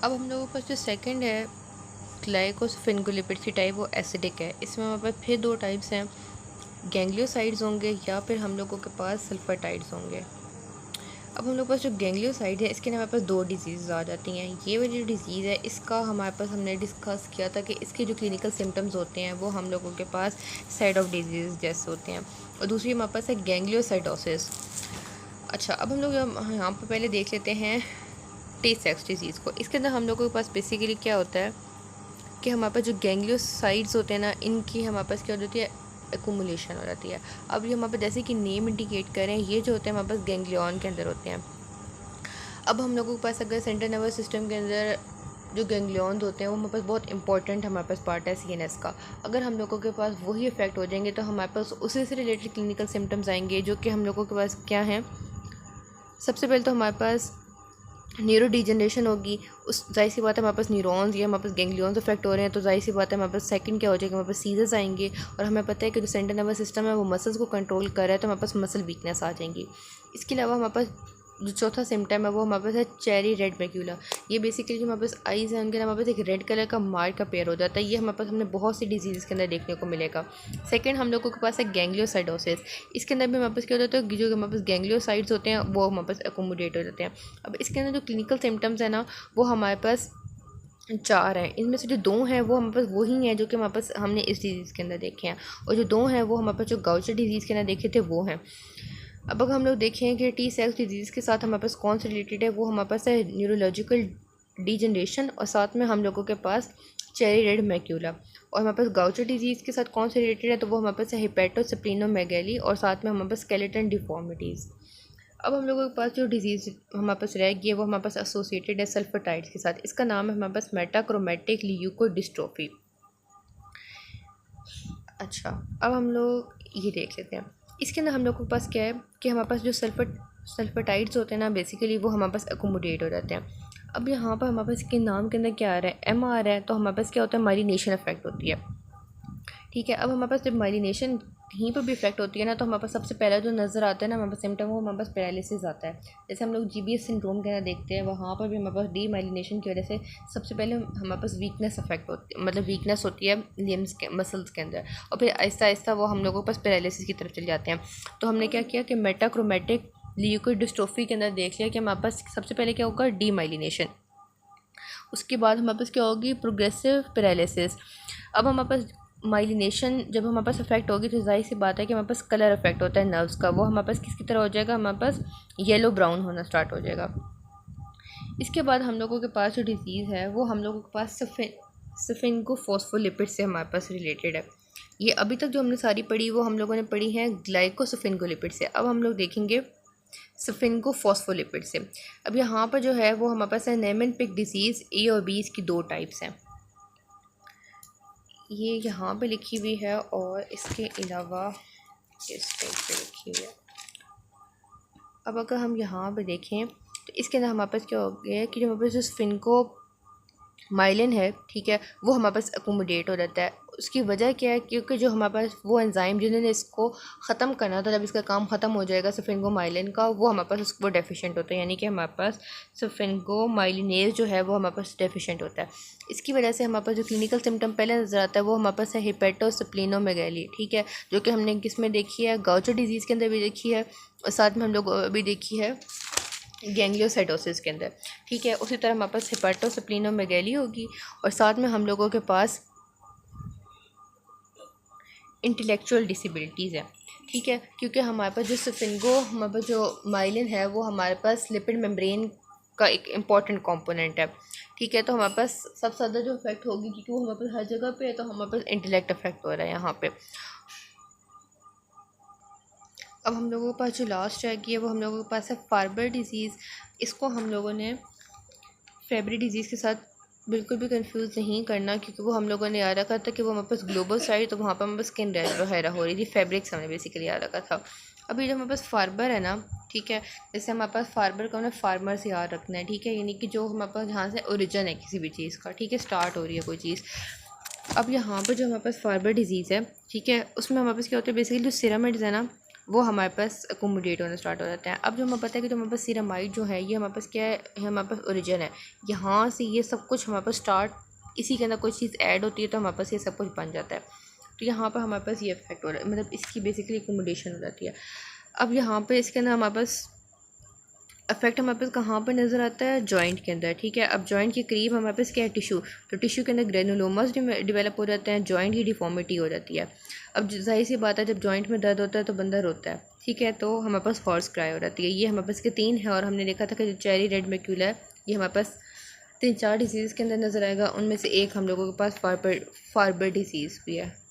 अब हम लोगों के पास जो सेकंड है ग्लाइकोसफिनगोलिपिड की टाइप, वो एसिडिक है। इसमें हमारे पास फिर दो टाइप्स हैं, गैंग्लियोसाइड्स होंगे या फिर हम लोगों के पास सल्फाटाइड्स होंगे। अब हम लोग के पास जो गैंग्लियोसाइड है, इसके हमारे पास दो डिजीज़ आ जाती हैं। ये वाली जो डिज़ीज़ है, इसका हमारे पास हमने डिस्कस किया था कि इसके जो क्लिनिकल सिम्टम्स होते हैं वो हम लोगों के पास साइड ऑफ डिजीज़ जैसे होते हैं। और दूसरी हमारे पास है गैंग्लियोसाइटोसिस। अच्छा, अब हम लोग यहाँ पर पहले देख लेते हैं टी सेक्स डिज़ीज़ को। इसके अंदर हम लोगों के पास बेसिकली क्या होता है कि हमारे पास जो गैंग्लियोसाइड्स होते हैं ना, इनकी हमारे पास क्या होती है, एकुमुलेशन हो जाती है। अब ये हमारे पास जैसे कि नेम इंडिकेट करें, ये जो होते हैं हमारे पास गैंग्लियन के अंदर होते हैं। अब हम लोगों के पास अगर सेंट्रल नर्वस सिस्टम के अंदर जो गैंग्लियन होते हैं वो हमारे पास बहुत इंपॉर्टेंट हमारे पास पार्ट है सीएनएस का। अगर हम लोगों के पास वही इफेक्ट हो जाएंगे तो हमारे पास उसी से रिलेटेड क्लिनिकल सिम्टम्स आएंगे, जो कि हम लोगों के पास क्या हैं। सबसे पहले तो हमारे पास न्यूरो डिजनरेशन होगी। उस जाहिर सी बात है हमारे पास न्यूरॉन्स या हमारे पास गैंग्लियंस अफेक्ट हो रहे हैं, तो जाहिर सी बात है हमारे पास सेकंड क्या हो जाएगा, हमारे पास सीजर्स आएंगे। और हमें पता है कि जो सेंट्रल नर्वस सिस्टम है वो मसल्स को कंट्रोल कर रहा है, तो हमारे पास मसल वीकनेस आ जाएंगी। इसके अलावा हमारे पास जो चौथा सिम्टम है वो हमारे पास है चेरी रेड मैक्यूला। ये बेसिकली जो हमारे पास आइज़ है उनके हमारे पास एक रेड कलर का मार्क का पेयर हो जाता है। ये हमारे पास हमने बहुत सी डिजीज़ के अंदर देखने को मिलेगा। सेकंड हम लोगों के पास है गैंग्लियोसाइडोसिस। इसके अंदर भी हमारे पास क्या होता है कि जो हमारे पास गैंग्लियोसाइड्स होते हैं वो हमारे पास एकोमोडेट हो जाते हैं। अब इसके अंदर जो क्लिनिकल सिम्टम्स है ना, वो हमारे पास चार हैं। इनमें से जो दो हैं वो हमारे पास वही हैं जो कि हमारे पास हमने इस डिज़ीज़ के अंदर देखे हैं, और जो दो हैं वो हमारे पास जो गाउचर डिजीज़ के अंदर देखे थे वो हैं। अब अगर हम लोग देखें कि टी सेक्स डिजीज़ के साथ हमारे पास कौन से रिलेटेड है, वो हमारे पास है न्यूरोलॉजिकल डिजनरेशन, और साथ में हम लोगों के पास चेरी रेड मैक्यूला। और हमारे पास गाउचर डिजीज़ के साथ कौन से रिलेटेड है, तो वो हमारे पास है हिपेटोस्प्लीनोमेगैली, और साथ में हमारे पास स्केलेटन डिफॉर्मिटीज़। अब हम लोगों के पास जो डिजीज़ हमारे पास रह गई है वो हमारे पास एसोसिएटेड है सल्फाटाइड्स के साथ। इसका नाम है हमारे पास मेटाक्रोमेटिक ल्यूकोडिस्ट्रोफी। अच्छा, अब हम लोग ये देख लेते हैं। इसके अंदर हम लोग के पास क्या है कि हमारे पास जो सल्फाटाइड्स होते हैं ना, बेसिकली वो हमारे पास एकोमोडेट हो जाते हैं। अब यहाँ पर हमारे पास इसके नाम के अंदर क्या आ रहा है, एम आ रहा है, तो हमारे पास क्या होता है, माइलिनेशन इफेक्ट होती है। ठीक है, अब हमारे पास जब माइलिनेशन कहीं पर भी इफेक्ट होती है ना, तो हमारे पास सबसे पहला जो नज़र आता है ना हमारे पास सिम्टम, वो हमारे पास पैरालिसिस आता है। जैसे हम लोग जीबीएस सिंड्रोम के अंदर देखते हैं, वहाँ पर भी हमारे पास डी माइलिनेशन की वजह से सबसे पहले हमारे पास वीकनेस अफेक्ट होती है, मतलब वीकनेस होती है लिम्स के मसल्स के अंदर, और फिर आहिस्ता आहिस्ता वो हम लोगों के पास पैरालिसिस की तरफ चले जाते हैं। तो हमने क्या किया कि मेटाक्रोमेटिक ल्यूकोडिस्ट्रोफी के अंदर देख लिया कि हमारे पास सबसे पहले क्या होगा, डी माइलिनेशन। उसके बाद हमारे पास क्या होगी, प्रोग्रेसिव पैरालिसिस। अब हमारे पास माइलिनेशन जब हमारे पास इफेक्ट होगी तो जाहिर सी बात है कि हमारे पास कलर इफेक्ट होता है नर्व्स का, वो हमारे पास किसकी तरह हो जाएगा, हमारे पास येलो ब्राउन होना स्टार्ट हो जाएगा। इसके बाद हम लोगों के पास जो डिज़ीज़ है वो हम लोगों के पास सफिंगोफॉस्फोलिपिड से हमारे पास रिलेटेड है। ये अभी तक जो हमने सारी पढ़ी वो हम लोगों ने पढ़ी है ग्लाइकोसफिंगोलिपिड से। अब हम लोग देखेंगे सफिंगोफॉस्फोलिपिड से। अब यहाँ पर जो है वो हमारे पास है नेमेनपिक डिजीज़ ए और बी, इसकी दो टाइप्स हैं। ये यहाँ पे लिखी हुई है और इसके अलावा इस टाइप पे लिखी हुई है। अब अगर हम यहाँ पे देखें तो इसके अंदर हमारे पास क्या हो गया है कि जो हमारे पास जो स्फिंको माइलिन है, ठीक है, वो हमारे पास एकोमोडेट हो जाता है। उसकी वजह क्या है, क्योंकि जो हमारे पास वो एंजाइम जिन्होंने इसको ख़त्म करना था, जब इसका काम ख़त्म हो जाएगा सफिंगोमाइलिन का, वो हमारे पास उसको डेफिशिएंट होता है, यानी कि हमारे पास सफिंगोमाइलिनेज जो है वो हमारे पास डेफिशिएंट होता है। इसकी वजह से हमारे पास जो क्लिनिकल सिम्टम पहले नज़र आता है वो हमारे पास है हिपेटोस्प्लीनोमेगैली, ठीक है, जो कि हमने किस में देखी है, गाउचर डिजीज़ के अंदर भी देखी है, और साथ में हम लोग अभी देखी है गैंग्लियोसाइटोसिस के अंदर। ठीक है, उसी तरह हमारे पास हिपेटोस्प्लीनोमेगैली होगी, और साथ में हम लोगों के पास इंटेलेक्चुअल डिसेबिलिटीज़ है। ठीक है, क्योंकि हमारे पास जो हमारे पास जो माइलिन है वो हमारे पास लिपिड मेम्ब्रेन का एक इम्पॉर्टेंट कंपोनेंट है। ठीक है, तो हमारे पास सबसे ज़्यादा जो इफेक्ट होगी, क्योंकि वो हमारे पास हर जगह पे है, तो हमारे पास इंटेलेक्ट इफेक्ट हो रहा है यहाँ पे। अब हम लोगों के पास जो लास्ट रह गई है वो हम लोगों के पास है फार्बर डिज़ीज़। इसको हम लोगों ने फेब्री डिज़ीज़ के साथ बिल्कुल भी कंफ्यूज नहीं करना, क्योंकि वो हम लोगों ने याद रखा था कि वो हमारे पास ग्लोबल साइड, तो वहाँ पर हमारे पास स्किन रैश वगैरह हो रही थी, फैब्रिक्स हमने बेसिकली याद रखा था। अभी जो हमारे पास फार्बर है ना, ठीक है, जैसे हमारे पास फार्बर का हमें फार्मर से याद रखना है, ठीक है, यानी कि जो हमारे पास जहाँ से ओरिजिन है किसी भी चीज़ का, ठीक है, स्टार्ट हो रही है कोई चीज़। अब यहाँ पर जो हमारे पास फार्बर डिजीज़ है, ठीक है, उसमें हमारे पास क्या होता है, बेसिकली जो सिरामिड्स है ना, वो हमारे पास अकोमोडेट होना स्टार्ट हो जाते हैं। अब जो हमें पता है कि जो हमारे पास सीरामाइड जो है ये हमारे पास क्या है, हमारे पास ओरिजिन है, यहाँ से ये सब कुछ हमारे पास स्टार्ट, इसी के अंदर कोई चीज़ ऐड होती है तो हमारे पास ये सब कुछ बन जाता है। तो यहाँ पर हमारे पास ये इफेक्ट हो रहा है, मतलब इसकी बेसिकली अकोमोडेशन हो जाती है। अब यहाँ पर इसके अंदर हमारे पास अफेक्ट हमारे पास कहाँ पर नज़र आता है, जॉइंट के अंदर, ठीक है। अब जॉइंट के करीब हमारे पास क्या है, टिशू, तो टिशू के अंदर ग्रेनुलोमास डिवेलप हो जाते हैं, जॉइंट की डिफॉर्मिटी हो जाती है। अब जाहिर सी बात है जब जॉइंट में दर्द होता है तो बंदा रोता है, ठीक है, तो हमारे पास हॉर्स क्राई हो जाती है। ये हमारे पास के 3 है, और हमने देखा था कि जो चेरी रेड मैक्यूला है ये हमारे पास 3-4 डिजीज़ के अंदर नज़र आएगा, उनमें से एक हम लोगों के पास फार्बर डिजीज़ भी है।